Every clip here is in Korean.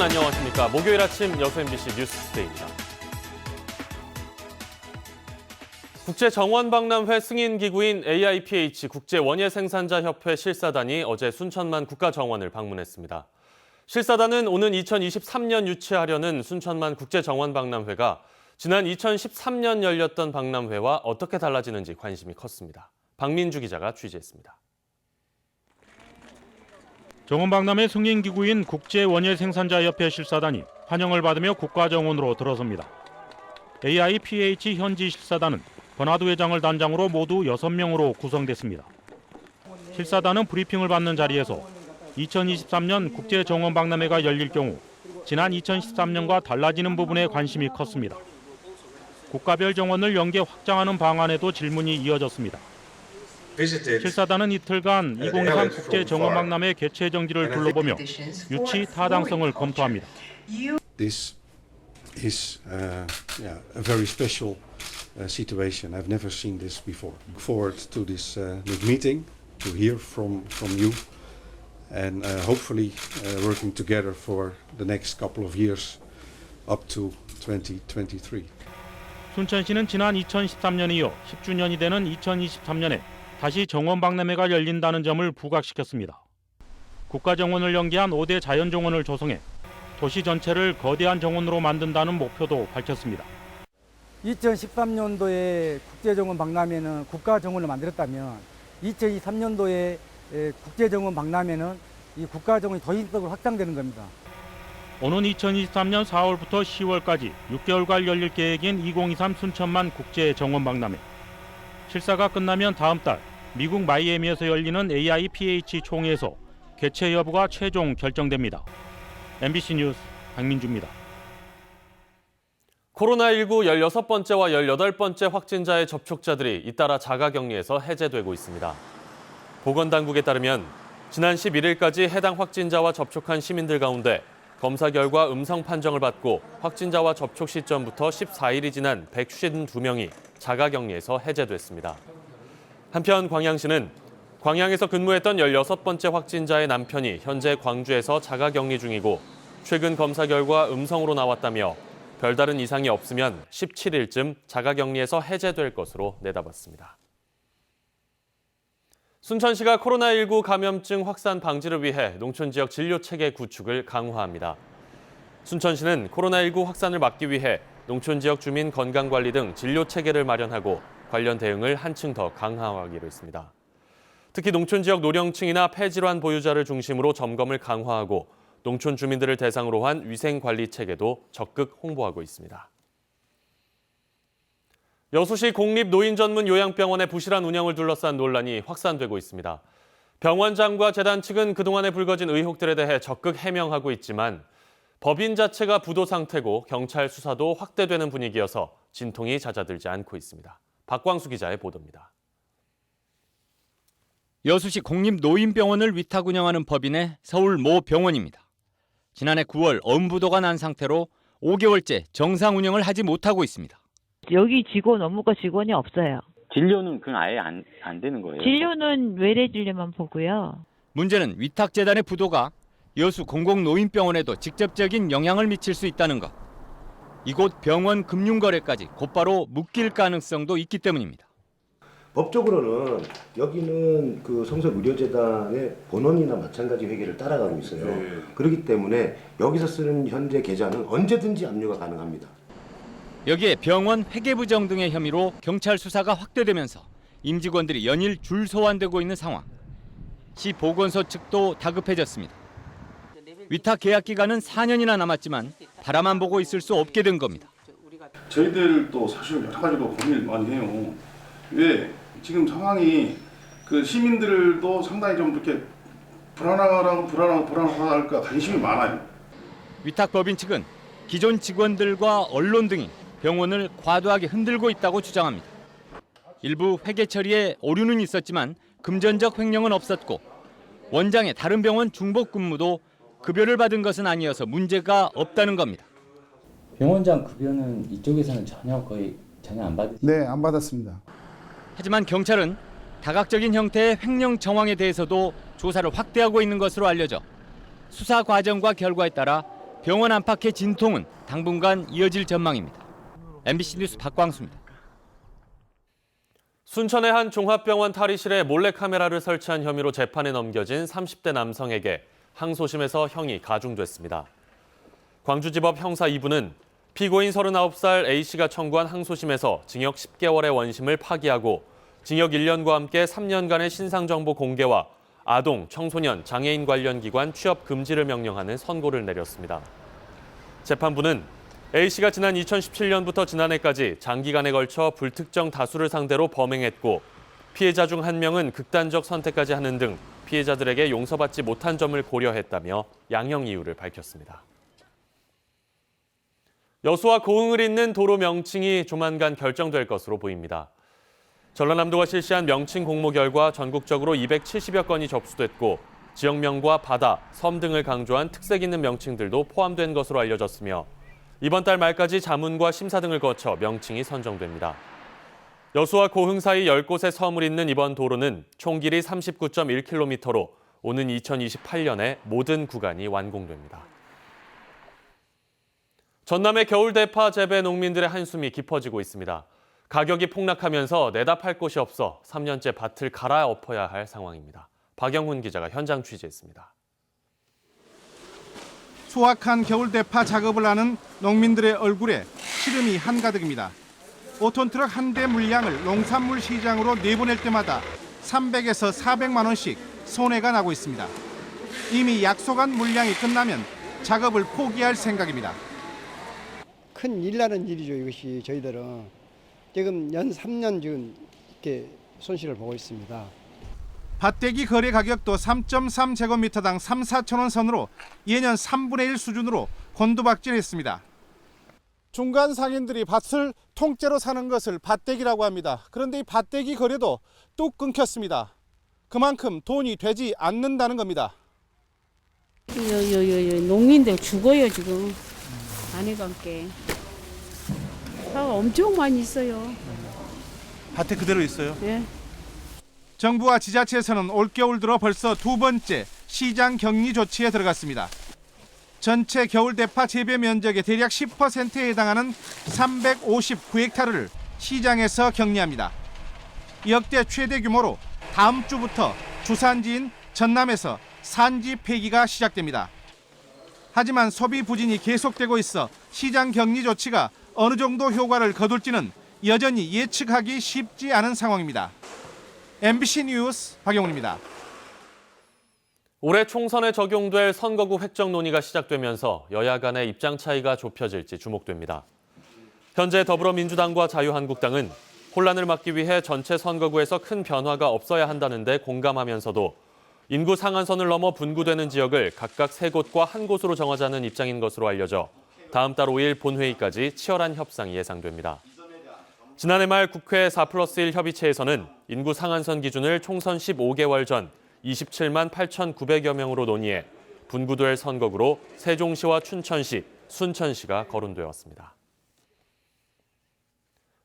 여러분 안녕하십니까. 목요일 아침 여수 MBC 뉴스투데이입니다. 국제정원박람회 승인기구인 AIPH 국제원예생산자협회 실사단이 어제 순천만 국가정원을 방문했습니다. 실사단은 오는 2023년 유치하려는 순천만 국제정원박람회가 지난 2013년 열렸던 박람회와 어떻게 달라지는지 관심이 컸습니다. 박민주 기자가 취재했습니다. 정원박람회 승인기구인 국제원예생산자협회 실사단이 환영을 받으며 국가정원으로 들어섭니다. AIPH 현지 실사단은 버나드 회장을 단장으로 모두 6명으로 구성됐습니다. 실사단은 브리핑을 받는 자리에서 2023년 국제정원박람회가 열릴 경우 지난 2013년과 달라지는 부분에 관심이 컸습니다. 국가별 정원을 연계 확장하는 방안에도 질문이 이어졌습니다. 실사단은 이틀간 2023 국제정원박람회 개최 정지를 둘러보며 유치 타당성을 검토합니다. This is a very special situation. I've never seen this before. Look forward to this meeting, to hear from you, and hopefully working together for the next couple of years up to 2023. 순천시는 지난 2013년에 이어 10주년이 되는 2023년에 다시 정원박람회가 열린다는 점을 부각시켰습니다. 국가정원을 연계한 5대 자연정원을 조성해 도시 전체를 거대한 정원으로 만든다는 목표도 밝혔습니다. 2013년도에 국제정원 박람회는 국가정원을 만들었다면 2023년도에 국제정원 박람회는 이 국가정원이 도심적으로 확장되는 겁니다. 오는 2023년 4월부터 10월까지 6개월간 열릴 계획인 2023 순천만 국제정원박람회. 실사가 끝나면 다음 달 미국 마이애미에서 열리는 AIPH 총회에서 개최 여부가 최종 결정됩니다. MBC 뉴스 박민주입니다. 코로나19 16번째와 18번째 확진자의 접촉자들이 잇따라 자가격리에서 해제되고 있습니다. 보건당국에 따르면 지난 11일까지 해당 확진자와 접촉한 시민들 가운데 검사 결과 음성 판정을 받고 확진자와 접촉 시점부터 14일이 지난 152명이 자가격리에서 해제됐습니다. 한편 광양시는 광양에서 근무했던 16번째 확진자의 남편이 현재 광주에서 자가격리 중이고 최근 검사 결과 음성으로 나왔다며 별다른 이상이 없으면 17일쯤 자가격리에서 해제될 것으로 내다봤습니다. 순천시가 코로나19 감염증 확산 방지를 위해 농촌 지역 진료 체계 구축을 강화합니다. 순천시는 코로나19 확산을 막기 위해 농촌 지역 주민 건강관리 등 진료 체계를 마련하고 관련 대응을 한층 더 강화하기로 했습니다. 특히 농촌 지역 노령층이나 폐질환 보유자를 중심으로 점검을 강화하고 농촌 주민들을 대상으로 한 위생관리 체계도 적극 홍보하고 있습니다. 여수시 공립노인전문요양병원의 부실한 운영을 둘러싼 논란이 확산되고 있습니다. 병원장과 재단 측은 그동안에 불거진 의혹들에 대해 적극 해명하고 있지만 법인 자체가 부도 상태고 경찰 수사도 확대되는 분위기여서 진통이 잦아들지 않고 있습니다. 박광수 기자의 보도입니다. 여수시 공립노인병원을 위탁 운영하는 법인의 서울 모 병원입니다. 지난해 9월 엄부도가 난 상태로 5개월째 정상 운영을 하지 못하고 있습니다. 여기 직원 업무과 직원이 없어요. 진료는 그냥 아예 안 되는 거예요? 진료는 외래 진료만 보고요. 문제는 위탁재단의 부도가 여수 공공노인병원에도 직접적인 영향을 미칠 수 있다는 것. 이곳 병원 금융거래까지 곧바로 묶일 가능성도 있기 때문입니다. 법적으로는 여기는 그 성서의료재단의 본원이나 마찬가지 회계를 따라가고 있어요. 그렇기 때문에 여기서 쓰는 현재 계좌는 언제든지 압류가 가능합니다. 여기에 병원 회계부정 등의 혐의로 경찰 수사가 확대되면서 임직원들이 연일 줄 소환되고 있는 상황. 시 보건소 측도 다급해졌습니다. 위탁 계약 기간은 4년이나 남았지만 바라만 보고 있을 수 없게 된 겁니다. 저희들도 사실 여러 가지로 고민을 많이 해요. 왜 지금 상황이 그 시민들도 상당히 좀 이렇게 불안할까 관심이 많아요. 위탁법인 측은 기존 직원들과 언론 등이 병원을 과도하게 흔들고 있다고 주장합니다. 일부 회계 처리에 오류는 있었지만 금전적 횡령은 없었고 원장의 다른 병원 중복 근무도 급여를 받은 것은 아니어서 문제가 없다는 겁니다. 병원장 급여는 이쪽에서는 전혀 안 받으시죠? 네, 안 받았습니다. 하지만 경찰은 다각적인 형태의 횡령 정황에 대해서도 조사를 확대하고 있는 것으로 알려져 수사 과정과 결과에 따라 병원 안팎의 진통은 당분간 이어질 전망입니다. MBC 뉴스 박광수입니다. 순천의 한 종합병원 탈의실에 몰래카메라를 설치한 혐의로 재판에 넘겨진 30대 남성에게 항소심에서 형이 가중됐습니다. 광주지법 형사 2부는 피고인 39살 A씨가 청구한 항소심에서 징역 10개월의 원심을 파기하고 징역 1년과 함께 3년간의 신상정보 공개와 아동, 청소년, 장애인 관련 기관 취업 금지를 명령하는 선고를 내렸습니다. 재판부는 A씨가 지난 2017년부터 지난해까지 장기간에 걸쳐 불특정 다수를 상대로 범행했고 피해자 중 한 명은 극단적 선택까지 하는 등 피해자들에게 용서받지 못한 점을 고려했다며 양형 이유를 밝혔습니다. 여수와 고흥을 잇는 도로 명칭이 조만간 결정될 것으로 보입니다. 전라남도가 실시한 명칭 공모 결과 전국적으로 270여 건이 접수됐고 지역명과 바다, 섬 등을 강조한 특색 있는 명칭들도 포함된 것으로 알려졌으며 이번 달 말까지 자문과 심사 등을 거쳐 명칭이 선정됩니다. 여수와 고흥 사이 10곳의 섬을 잇는 이번 도로는 총 길이 39.1km로 오는 2028년에 모든 구간이 완공됩니다. 전남의 겨울 대파 재배 농민들의 한숨이 깊어지고 있습니다. 가격이 폭락하면서 내다 팔 곳이 없어 3년째 밭을 갈아엎어야 할 상황입니다. 박영훈 기자가 현장 취재했습니다. 수확한 겨울 대파 작업을 하는 농민들의 얼굴에 시름이 한가득입니다. 5톤 트럭 한 대 물량을 농산물 시장으로 내보낼 때마다 300에서 400만 원씩 손해가 나고 있습니다. 이미 약속한 물량이 끝나면 작업을 포기할 생각입니다. 큰 일 나는 일이죠. 이것이 저희들은 지금 연 3년 지금 이렇게 손실을 보고 있습니다. 밭대기 거래 가격도 3.3제곱미터당 3, 4천 원 선으로 예년 3분의 1 수준으로 곤두박질했습니다. 중간 상인들이 밭을 통째로 사는 것을 밭대기라고 합니다. 그런데 이 밭대기 거래도 뚝 끊겼습니다. 그만큼 돈이 되지 않는다는 겁니다. 농민들 죽어요 지금. 아내가 함께. 엄청 많이 있어요. 밭에 그대로 있어요? 네. 정부와 지자체에서는 올겨울 들어 벌써 두 번째 시장 격리 조치에 들어갔습니다. 전체 겨울 대파 재배 면적의 대략 10%에 해당하는 359헥타르를 시장에서 격리합니다. 역대 최대 규모로 다음 주부터 주산지인 전남에서 산지 폐기가 시작됩니다. 하지만 소비 부진이 계속되고 있어 시장 격리 조치가 어느 정도 효과를 거둘지는 여전히 예측하기 쉽지 않은 상황입니다. MBC 뉴스 박영훈입니다. 올해 총선에 적용될 선거구 획정 논의가 시작되면서 여야 간의 입장 차이가 좁혀질지 주목됩니다. 현재 더불어민주당과 자유한국당은 혼란을 막기 위해 전체 선거구에서 큰 변화가 없어야 한다는 데 공감하면서도 인구 상한선을 넘어 분구되는 지역을 각각 3곳과 1곳으로 정하자는 입장인 것으로 알려져 다음 달 5일 본회의까지 치열한 협상이 예상됩니다. 지난해 말 국회 4+1 협의체에서는 인구 상한선 기준을 총선 15개월 전 27만 8,900여 명으로 논의해 분구될 선거구로 세종시와 춘천시, 순천시가 거론되었습니다.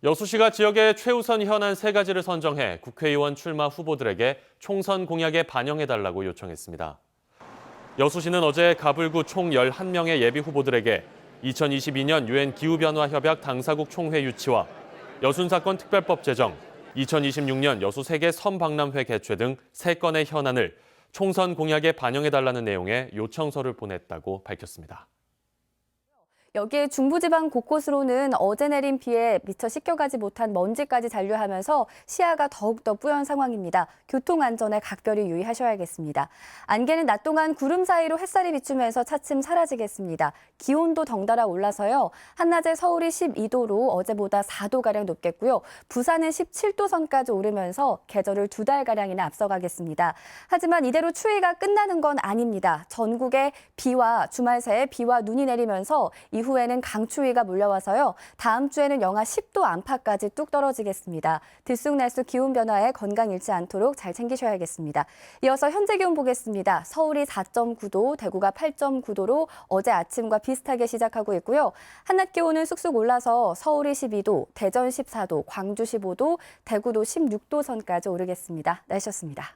여수시가 지역의 최우선 현안 3가지를 선정해 국회의원 출마 후보들에게 총선 공약에 반영해달라고 요청했습니다. 여수시는 어제 가불구 총 11명의 예비 후보들에게 2022년 UN 기후변화협약 당사국 총회 유치와 여순사건 특별법 제정, 2026년 여수 세계 섬박람회 개최 등 3건의 현안을 총선 공약에 반영해달라는 내용의 요청서를 보냈다고 밝혔습니다. 여기에 중부지방 곳곳으로는 어제 내린 비에 미처 씻겨가지 못한 먼지까지 잔류하면서 시야가 더욱더 뿌연 상황입니다. 교통안전에 각별히 유의하셔야겠습니다. 안개는 낮 동안 구름 사이로 햇살이 비추면서 차츰 사라지겠습니다. 기온도 덩달아 올라서요. 한낮에 서울이 12도로 어제보다 4도가량 높겠고요. 부산은 17도 선까지 오르면서 계절을 2달가량이나 앞서가겠습니다. 하지만 이대로 추위가 끝나는 건 아닙니다. 전국에 비와 주말 새에 비와 눈이 내리면서 이후에는 강추위가 몰려와서요. 다음 주에는 영하 10도 안팎까지 뚝 떨어지겠습니다. 들쑥날쑥 기온 변화에 건강 잃지 않도록 잘 챙기셔야겠습니다. 이어서 현재 기온 보겠습니다. 서울이 4.9도, 대구가 8.9도로 어제 아침과 비슷하게 시작하고 있고요. 한낮 기온은 쑥쑥 올라서 서울이 12도, 대전 14도, 광주 15도, 대구도 16도 선까지 오르겠습니다. 날씨였습니다.